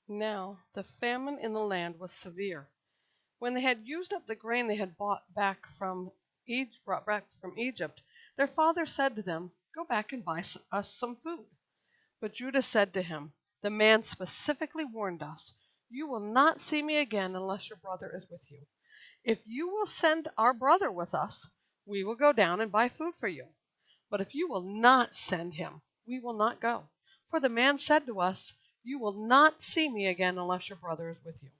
Now the famine in the land was severe. When they had used up the grain they had brought back from Egypt, their father said to them, "Go back and buy us some food." But Judah said to him, "The man specifically warned us, 'You will not see me again unless your brother is with you. If you will send our brother with us, we will go down and buy food for you. But if you will not send him, we will not go. For the man said to us, "You will not see me again unless your brother is with you."'"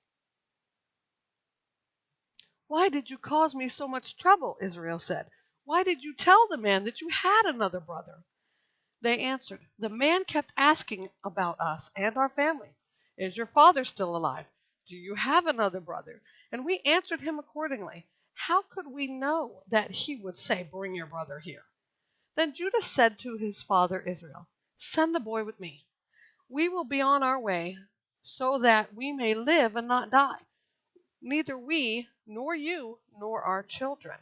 "Why did you cause me so much trouble?" Israel said. "Why did you tell the man that you had another brother?" They answered, "The man kept asking about us and our family. 'Is your father still alive? Do you have another brother?' And we answered him accordingly. How could we know that he would say, 'Bring your brother here'?" Then Judah said to his father Israel, "Send the boy with me. We will be on our way, so that we may live and not die. Neither we, nor you, nor our children.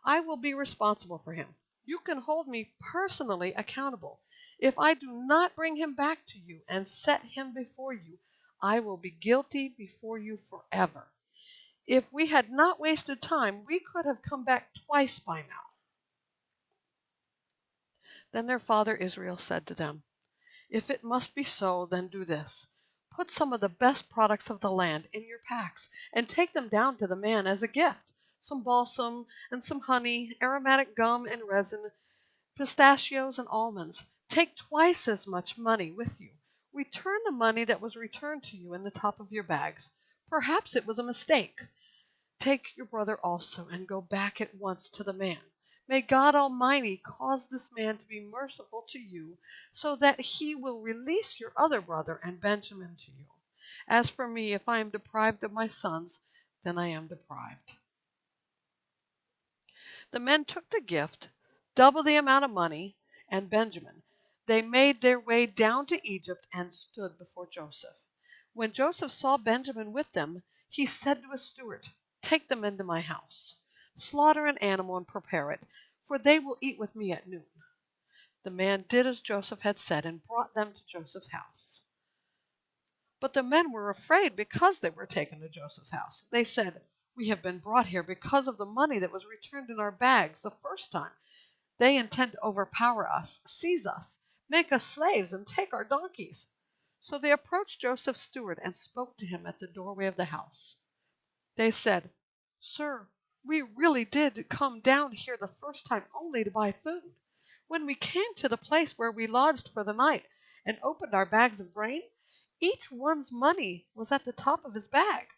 I will be responsible for him. You can hold me personally accountable. If I do not bring him back to you and set him before you, I will be guilty before you forever. If we had not wasted time, we could have come back twice by now." Then their father Israel said to them, "If it must be so, then do this. Put some of the best products of the land in your packs and take them down to the man as a gift: some balsam and some honey, aromatic gum and resin, pistachios and almonds. Take twice as much money with you. Return the money that was returned to you in the top of your bags. Perhaps it was a mistake. Take your brother also and go back at once to the man. May God Almighty cause this man to be merciful to you, so that he will release your other brother and Benjamin to you. As for me, if I am deprived of my sons, then I am deprived." The men took the gift, double the amount of money, and Benjamin. They made their way down to Egypt and stood before Joseph. When Joseph saw Benjamin with them, he said to his steward, "Take them into my house. Slaughter an animal and prepare it, for they will eat with me at noon." The man did as Joseph had said and brought them to Joseph's house. But the men were afraid because they were taken to Joseph's house. They said, "We have been brought here because of the money that was returned in our bags the first time. They intend to overpower us, seize us, make us slaves, and take our donkeys." So they approached Joseph's steward and spoke to him at the doorway of the house. They said, "Sir, we really did come down here the first time only to buy food. When we came to the place where we lodged for the night and opened our bags of grain, each one's money was at the top of his bag.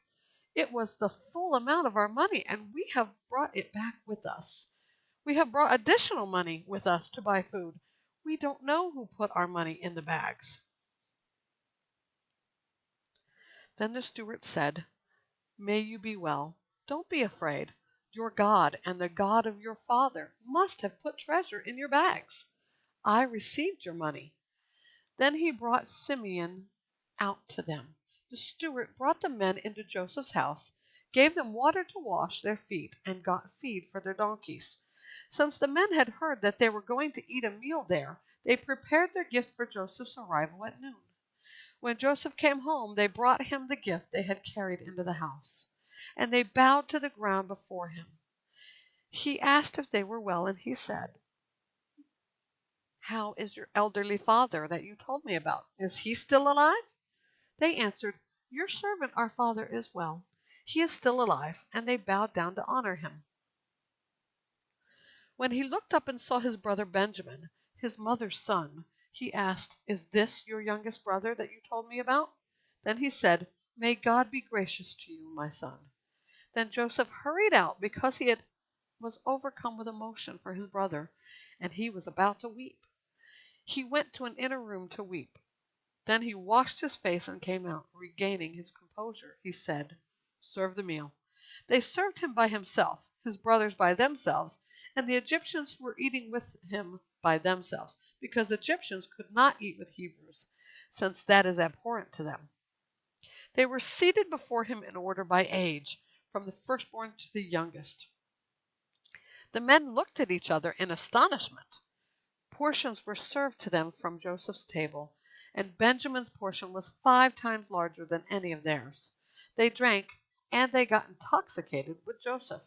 It was the full amount of our money, and we have brought it back with us. We have brought additional money with us to buy food. We don't know who put our money in the bags." Then the steward said, "May you be well. Don't be afraid. Your God and the God of your father must have put treasure in your bags. I received your money." Then he brought Simeon out to them. The steward brought the men into Joseph's house, gave them water to wash their feet, and got feed for their donkeys. Since the men had heard that they were going to eat a meal there, they prepared their gift for Joseph's arrival at noon. When Joseph came home, they brought him the gift they had carried into the house, and they bowed to the ground before him. He asked if they were well, and he said, "How is your elderly father that you told me about? Is he still alive?" They answered, "Your servant, our father, is well. He is still alive," and they bowed down to honor him. When he looked up and saw his brother Benjamin, his mother's son, he asked, "Is this your youngest brother that you told me about?" Then he said, "May God be gracious to you, my son." Then Joseph hurried out because was overcome with emotion for his brother, and he was about to weep. He went to an inner room to weep. Then he washed his face and came out. Regaining his composure, he said, "Serve the meal." They served him by himself, his brothers by themselves, and the Egyptians who were eating with him by themselves, because Egyptians could not eat with Hebrews, since that is abhorrent to them. They were seated before him in order by age, from the firstborn to the youngest. The men looked at each other in astonishment. Portions were served to them from Joseph's table, and Benjamin's portion was 5 times larger than any of theirs. They drank, and they got intoxicated with Joseph.